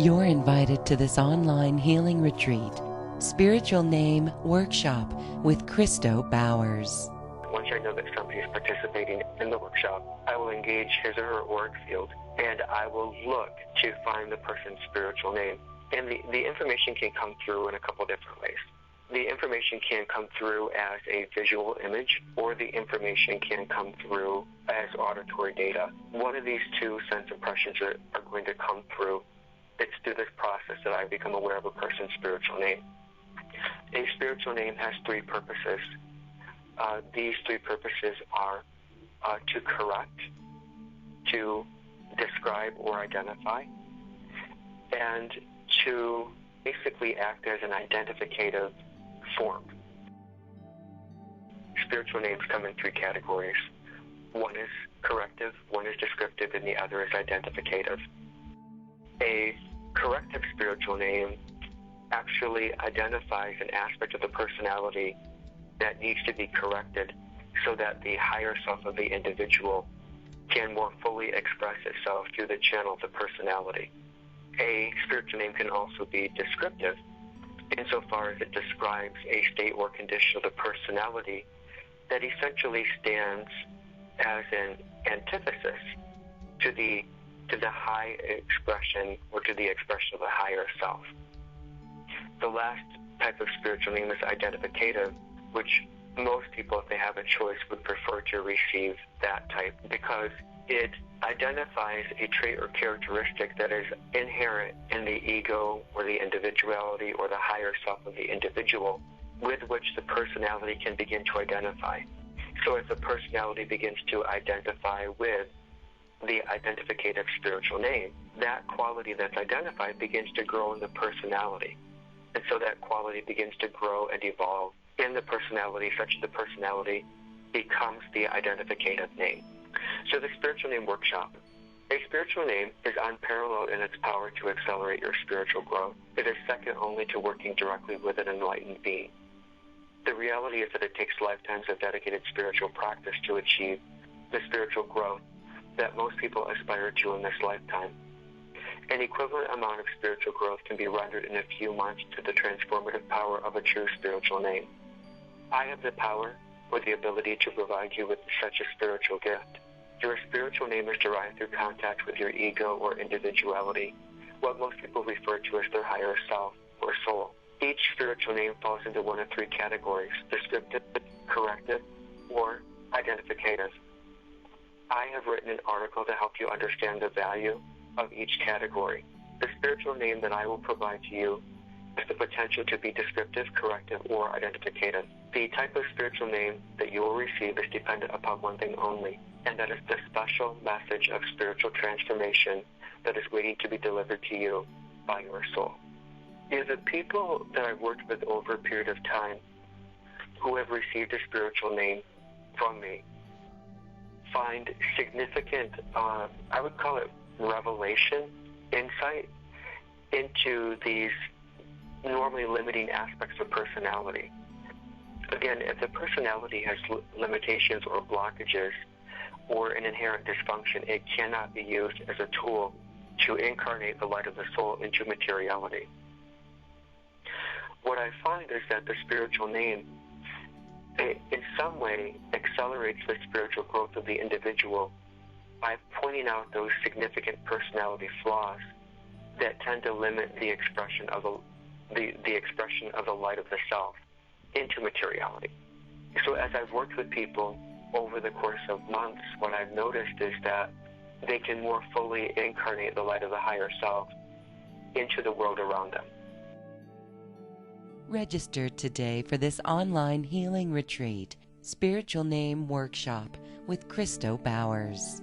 You're invited to this online healing retreat, Spiritual Name Workshop with Cristo Bowers. Once I know that somebody is participating in the workshop, I will engage his or her auric field, and I will look to find the person's spiritual name. And the information can come through in a couple different ways. The information can come through as a visual image, or the information can come through as auditory data. One of these two sense impressions are going to come through. It's through this process that I become aware of a person's spiritual name. A spiritual name has three purposes. These three purposes are to correct, to describe or identify, and to basically act as an identificative form. Spiritual names come in three categories. One is corrective, one is descriptive, and the other is identificative. A corrective spiritual name actually identifies an aspect of the personality that needs to be corrected so that the higher self of the individual can more fully express itself through the channel of the personality. A spiritual name can also be descriptive insofar as it describes a state or condition of the personality that essentially stands as an antithesis to the high expression or to the expression of the higher self. The last type of spiritual name is identificative, which most people, if they have a choice, would prefer to receive that type because it identifies a trait or characteristic that is inherent in the ego or the individuality or the higher self of the individual with which the personality can begin to identify. So if the personality begins to identify with the identificative spiritual name, that quality that's identified begins to grow in the personality. And so that quality begins to grow and evolve in the personality such that the personality becomes the identificative name. So the spiritual name workshop. A spiritual name is unparalleled in its power to accelerate your spiritual growth. It is second only to working directly with an enlightened being. The reality is that it takes lifetimes of dedicated spiritual practice to achieve the spiritual growth that most people aspire to in this lifetime. An equivalent amount of spiritual growth can be rendered in a few months to the transformative power of a true spiritual name. I have the power or the ability to provide you with such a spiritual gift. Your spiritual name is derived through contact with your ego or individuality, what most people refer to as their higher self or soul. Each spiritual name falls into one of three categories: descriptive, corrective, or identificative. I have written an article to help you understand the value of each category. The spiritual name that I will provide to you has the potential to be descriptive, corrective, or identificative. The type of spiritual name that you will receive is dependent upon one thing only, and that is the special message of spiritual transformation that is waiting to be delivered to you by your soul. The people that I've worked with over a period of time who have received a spiritual name from me find significant, I would call it revelation, insight into these normally limiting aspects of personality. Again, if the personality has limitations or blockages or an inherent dysfunction, it cannot be used as a tool to incarnate the light of the soul into materiality. What I find is that the spiritual name, in some way, accelerates the spiritual growth of the individual by pointing out those significant personality flaws that tend to limit the expression of the expression of the light of the self into materiality. So as I've worked with people over the course of months, what I've noticed is that they can more fully incarnate the light of the higher self into the world around them. Register today for this online healing retreat, Spiritual Name Workshop with Cristo Bowers.